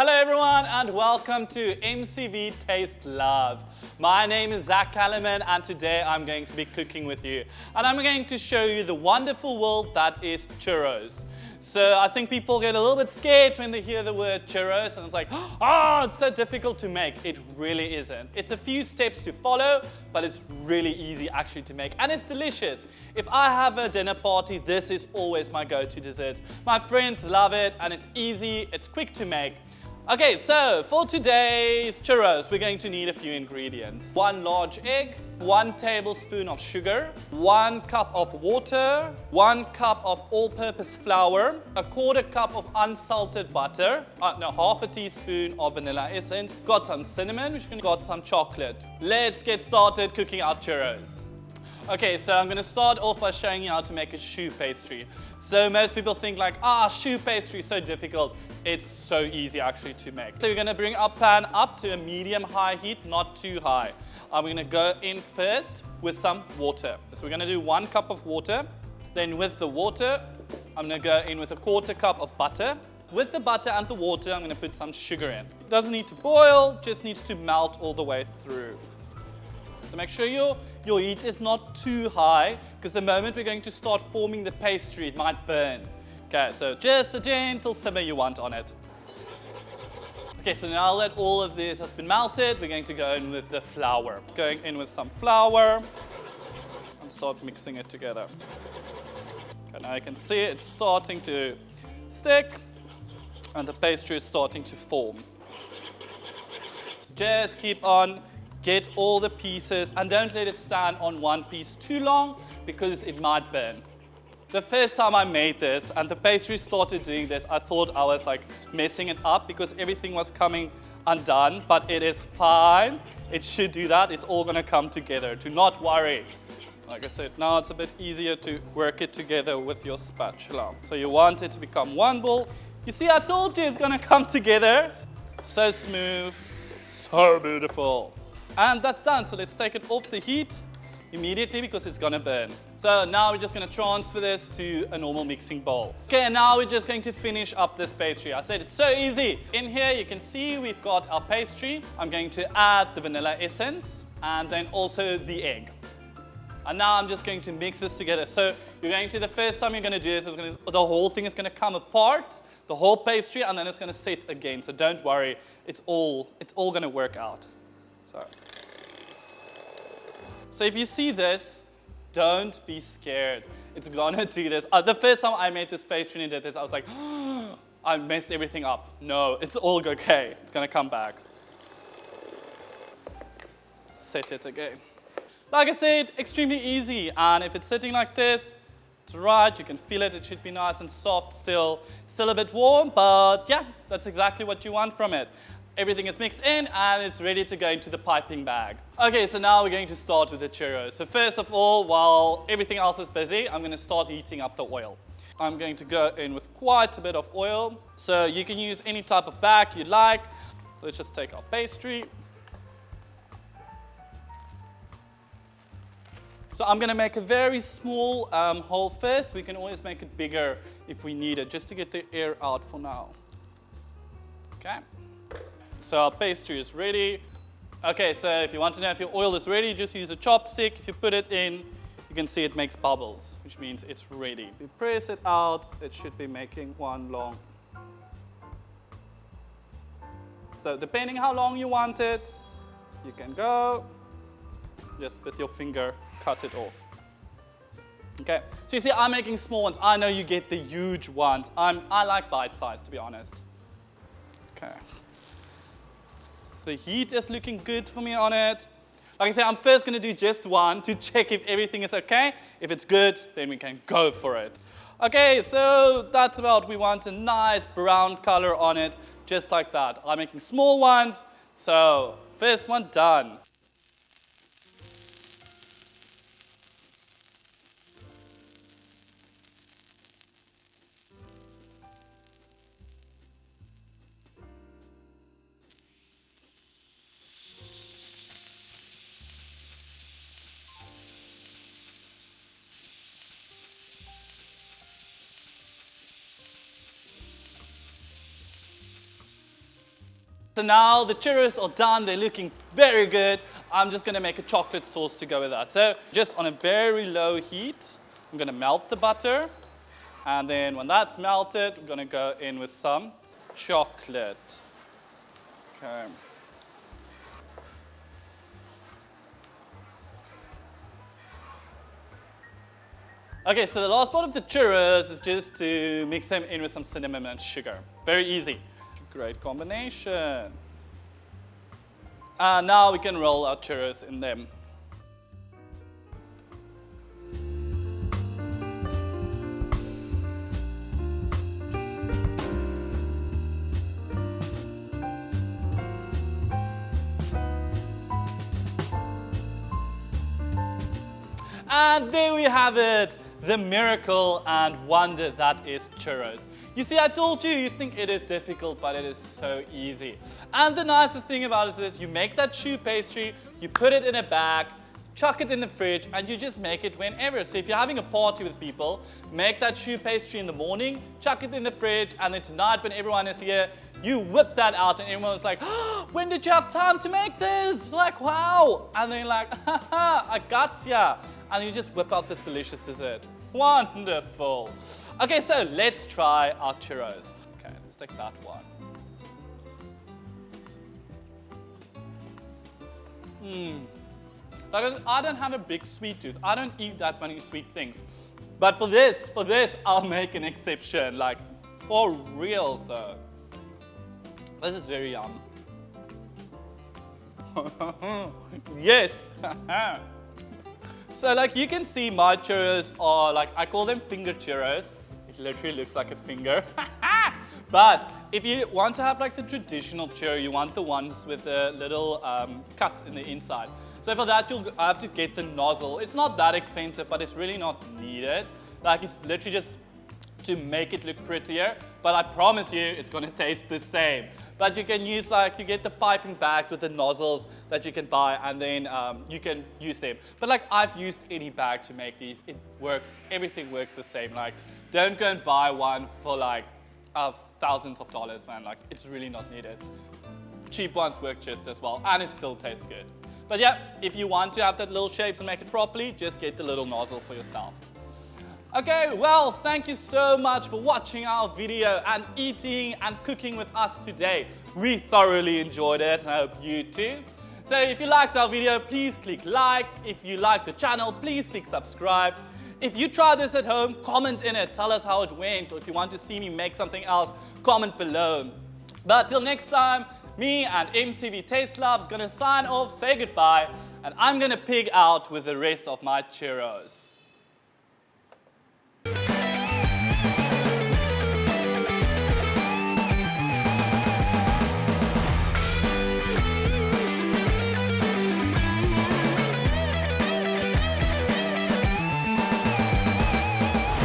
Hello everyone and welcome to MCV Taste Love. My name is Zach Callum and today I'm going to be cooking with you. And I'm going to show you the wonderful world that is churros. So I think people get a little bit scared when they hear the word churros and it's like, oh, it's so difficult to make. It really isn't. It's a few steps to follow, but it's really easy actually to make and it's delicious. If I have a dinner party, this is always my go-to dessert. My friends love it and it's easy, it's quick to make. Okay, so for today's churros, we're going to need a few ingredients. 1 large egg, 1 tablespoon of sugar, 1 cup of water, 1 cup of all-purpose flour, 1/4 cup of unsalted butter, half a teaspoon of vanilla essence, got some cinnamon, got some chocolate. Let's get started cooking our churros. Okay, so I'm going to start off by showing you how to make a choux pastry. So most people think like, choux pastry is so difficult. It's so easy actually to make. So we're going to bring our pan up to a medium-high heat, not too high. I'm going to go in first with some water. So we're going to do 1 cup of water. Then with the water, I'm going to go in with 1/4 cup of butter. With the butter and the water, I'm going to put some sugar in. It doesn't need to boil, just needs to melt all the way through. So make sure your heat is not too high, because the moment we're going to start forming the pastry, it might burn. Okay, so just a gentle simmer you want on it. Okay, so now that all of this has been melted, we're going to go in with the flour. Going in with some flour and start mixing it together. Okay, now you can see it's starting to stick and the pastry is starting to form. So just keep on. Get all the pieces and don't let it stand on one piece too long because it might burn. The first time I made this and the pastry started doing this, I thought I was like messing it up because everything was coming undone, but it is fine. It should do that. It's all gonna come together. Do not worry. Like I said, now it's a bit easier to work it together with your spatula. So you want it to become one ball. You see, I told you it's gonna come together. So smooth, so beautiful. And that's done, so let's take it off the heat immediately because it's gonna burn. So now we're just gonna transfer this to a normal mixing bowl. Okay, and now we're just going to finish up this pastry. I said it's so easy. In here you can see we've got our pastry. I'm going to add the vanilla essence and then also the egg. And now I'm just going to mix this together. So the first time you're gonna do this, the whole thing is gonna come apart, the whole pastry, and then it's gonna sit again. So don't worry, it's all gonna work out. So if you see this, don't be scared. It's gonna do this. The first time I made this pastry and did this, I was like, I messed everything up. No, it's all okay. It's gonna come back. Set it again. Like I said, extremely easy. And if it's sitting like this, it's right, you can feel it. It should be nice and soft still. Still a bit warm, but yeah, that's exactly what you want from it. Everything is mixed in and it's ready to go into the piping bag. Okay, so now we're going to start with the churros. So first of all, while everything else is busy, I'm going to start heating up the oil. I'm going to go in with quite a bit of oil. So you can use any type of bag you like. Let's just take our pastry. So I'm going to make a very small hole first. We can always make it bigger if we need it, just to get the air out for now. Okay. So our pastry is ready. Okay, so if you want to know if your oil is ready, just use a chopstick. If you put it in, you can see it makes bubbles, which means it's ready. You press it out, it should be making one long. So depending how long you want it, you can go, just with your finger, cut it off. Okay, so you see I'm making small ones. I know you get the huge ones. I like bite size, to be honest. Okay. The heat is looking good for me on it. Like I said, I'm first going to do just one to check if everything is okay. If it's good, then we can go for it. Okay, so that's about, we want a nice brown color on it, just like that. I'm making small ones, so first one done. So now the churros are done, they're looking very good. I'm just gonna make a chocolate sauce to go with that. So just on a very low heat, I'm gonna melt the butter. And then when that's melted, we're gonna go in with some chocolate. Okay. Okay, so the last part of the churros is just to mix them in with some cinnamon and sugar. Very easy. Great combination. And now we can roll our churros in them. And there we have it, the miracle and wonder that is churros. You see, I told you, you think it is difficult, but it is so easy. And the nicest thing about it is you make that choux pastry, you put it in a bag, chuck it in the fridge, and you just make it whenever. So if you're having a party with people, make that choux pastry in the morning, chuck it in the fridge, and then tonight when everyone is here, you whip that out and everyone's like, oh, when did you have time to make this? Like, wow. And then you're like, haha, I gotcha. And you just whip out this delicious dessert. Wonderful. Okay, so let's try our churros. Okay, let's take that one. Like I don't have a big sweet tooth. I don't eat that many sweet things. But for this, I'll make an exception. Like, for reals though. This is very yum. Yes. So like you can see my churros are like, I call them finger churros. It literally looks like a finger. But if you want to have like the traditional churro, you want the ones with the little cuts in the inside. So for that, you'll have to get the nozzle. It's not that expensive, but it's really not needed. Like it's literally just to make it look prettier, but I promise you it's gonna taste the same. But you can use like, you get the piping bags with the nozzles that you can buy and then you can use them. But like I've used any bag to make these, it works, everything works the same. Like don't go and buy one for like thousands of dollars, man. Like it's really not needed. Cheap ones work just as well and it still tastes good. But yeah, if you want to have that little shapes and make it properly, just get the little nozzle for yourself. Okay, well, thank you so much for watching our video and eating and cooking with us today. We thoroughly enjoyed it and I hope you too. So if you liked our video, please click like. If you like the channel, please click subscribe. If you try this at home, comment in it. Tell us how it went. Or if you want to see me make something else, comment below. But till next time, me and MCV Taste Love's gonna sign off, say goodbye, and I'm gonna pig out with the rest of my churros.